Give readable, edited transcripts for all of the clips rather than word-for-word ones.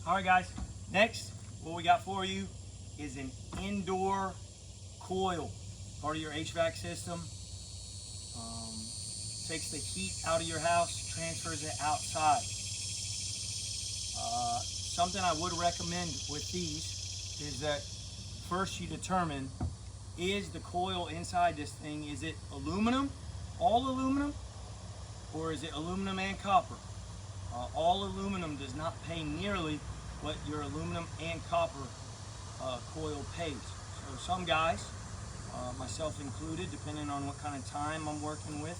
All right, guys. Next, what we got for you is an indoor coil, part of your HVAC system. Takes the heat out of your house, transfers it outside. Something I would recommend with these is that first you determine, is the coil inside this thing, is it aluminum, all aluminum, or is it aluminum and copper? All aluminum does not pay nearly what your aluminum and copper coil pays. So some guys, myself included, depending on what kind of time I'm working with,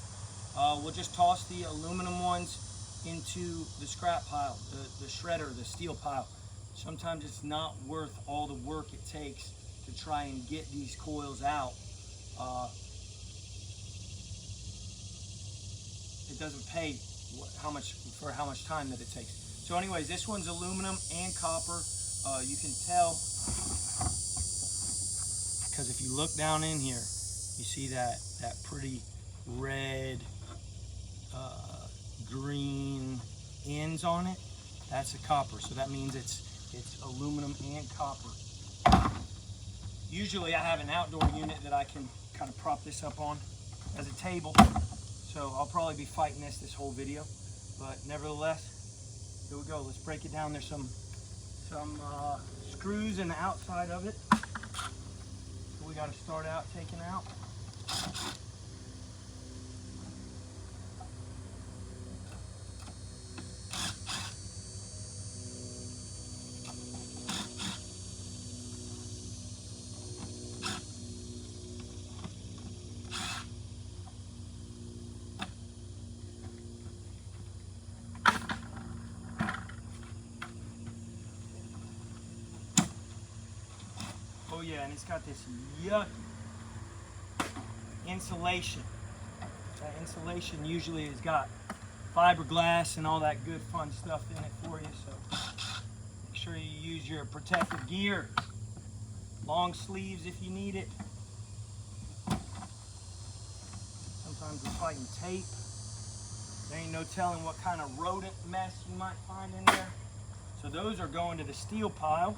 we'll just toss the aluminum ones into the scrap pile, the shredder, the steel pile. Sometimes it's not worth all the work it takes to try and get these coils out. It doesn't pay how much time that it takes. So anyways, this one's aluminum and copper. You can tell because if you look down in here, you see that pretty red, green ends on it. That's a copper, so that means it's aluminum and copper. Usually I have an outdoor unit that I can kind of prop this up on as a table, so I'll probably be fighting this whole video, but nevertheless, here we go. Let's break it down. There's some screws in the outside of it, so we got to start out taking out. Oh yeah, and it's got this yucky insulation. That insulation usually has got fiberglass and all that good fun stuff in it for you, so make sure you use your protective gear. Long sleeves if you need it. Sometimes we're fighting tape. There ain't no telling what kind of rodent mess you might find in there. So those are going to the steel pile.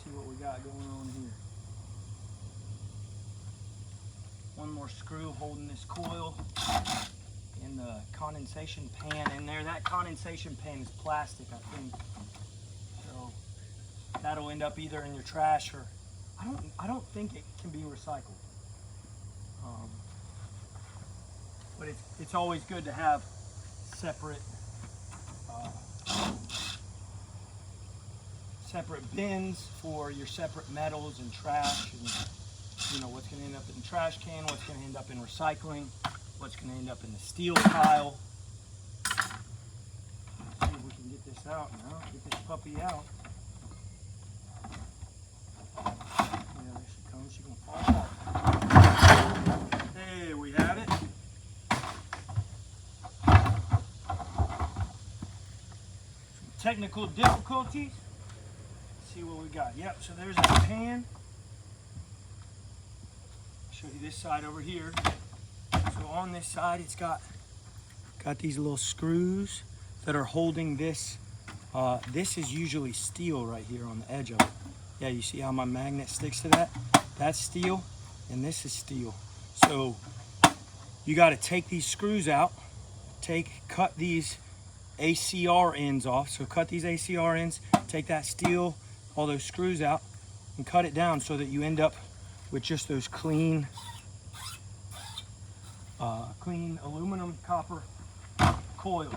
See what we got going on here. One more screw holding this coil in the condensation pan in there. That condensation pan is plastic, I think. So that'll end up either in your trash or I don't think it can be recycled. But it's always good to have separate bins for your separate metals and trash, and you know what's going to end up in the trash can, what's going to end up in recycling, what's going to end up in the steel pile. Let's see if we can get this out now. Get this puppy out. Yeah, there she comes. She's going to fall off. There we have it. Some technical difficulties. See what we got. Yep, so there's our pan. I'll show you this side over here. So on this side it's got these little screws that are holding this. This is usually steel right here on the edge of it. Yeah, you see how my magnet sticks to that? That's steel and this is steel. So you got to take these screws out, cut these ACR ends off. So cut these ACR ends, take that steel, all those screws out, and cut it down so that you end up with just those clean aluminum copper coils.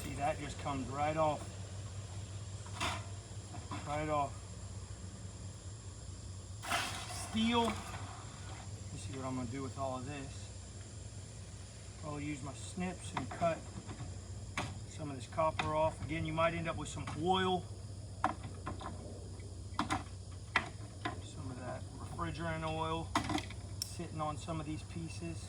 See, that just comes right off. Right off. Steel. Let's see what I'm going to do with all of this. I'll use my snips and cut some of this copper off. Again, you might end up with some oil, some of that refrigerant oil sitting on some of these pieces.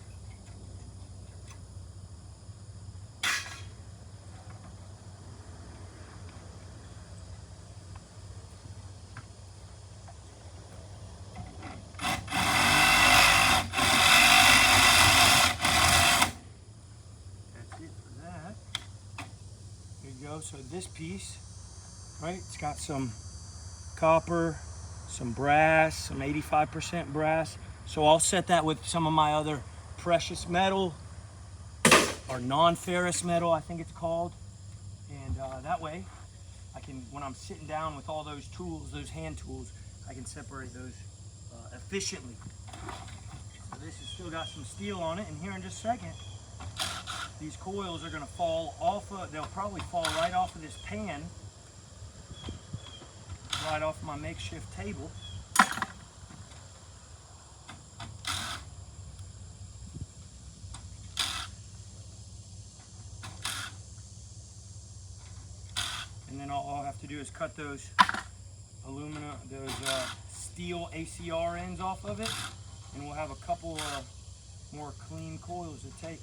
So this piece, right, it's got some copper, some brass, some 85% brass. So I'll set that with some of my other precious metal or non-ferrous metal, I think it's called. And that way I can, when I'm sitting down with all those tools, those hand tools, I can separate those efficiently. So this has still got some steel on it, and here in just a second, these coils are going to fall off of, they'll probably fall right off of this pan, right off my makeshift table. And then all I'll have to do is cut those steel ACR ends off of it, and we'll have a couple more clean coils to take.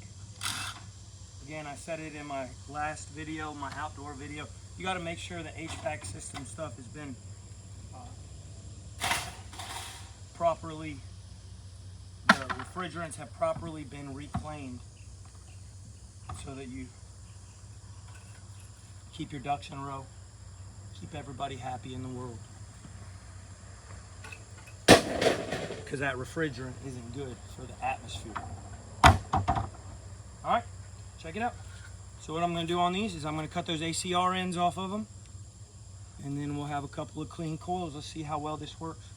Again, I said it in my last video, my outdoor video. You got to make sure the HVAC system stuff has been properly, the refrigerants have properly been reclaimed so that you keep your ducks in a row, keep everybody happy in the world. Because that refrigerant isn't good for the atmosphere. All right. Check it out. So what I'm going to do on these is I'm going to cut those ACR ends off of them, and then we'll have a couple of clean coils. Let's see how well this works.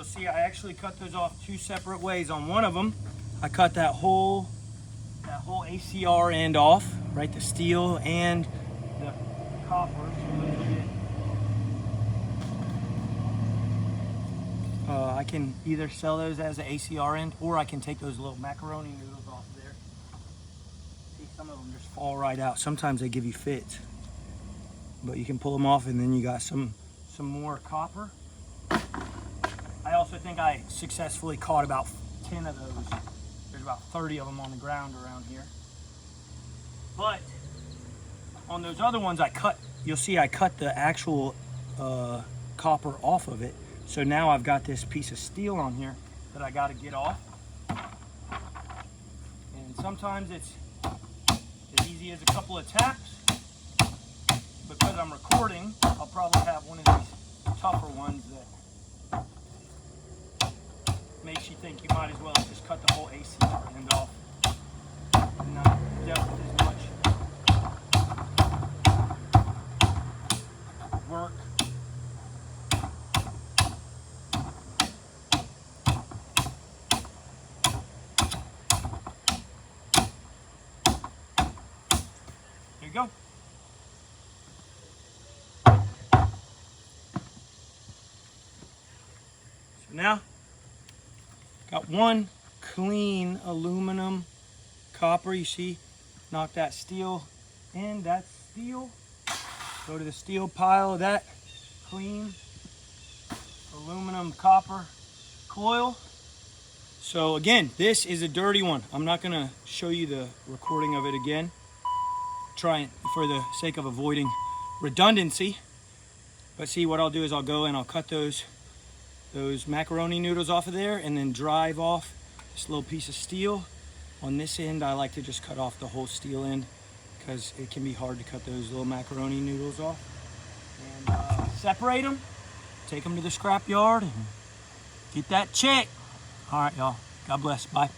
See, I actually cut those off two separate ways. On one of them, I cut that whole ACR end off, right? The steel and the copper. I can either sell those as an ACR end, or I can take those little macaroni noodles off there. See, some of them just fall right out. Sometimes they give you fits, but you can pull them off, and then you got some more copper. I also think I successfully caught about 10 of those. There's about 30 of them on the ground around here. But on those other ones you'll see I cut the actual copper off of it. So now I've got this piece of steel on here that I got to get off. And sometimes it's as easy as a couple of taps. Because I'm recording, I'll probably have one of these tougher ones that makes you think you might as well just cut the whole ACR end off and not dealt with as much work. There you go. So now, got one clean aluminum copper. You see, knock that steel in. That's steel. Go to the steel pile of that clean aluminum copper coil. So again, this is a dirty one. I'm not gonna show you the recording of it again. Trying for the sake of avoiding redundancy. But see, what I'll do is I'll go and I'll cut those macaroni noodles off of there and then drive off this little piece of steel. On this end, I like to just cut off the whole steel end because it can be hard to cut those little macaroni noodles off. And separate them, take them to the scrap yard and get that check. All right, y'all. God bless. Bye.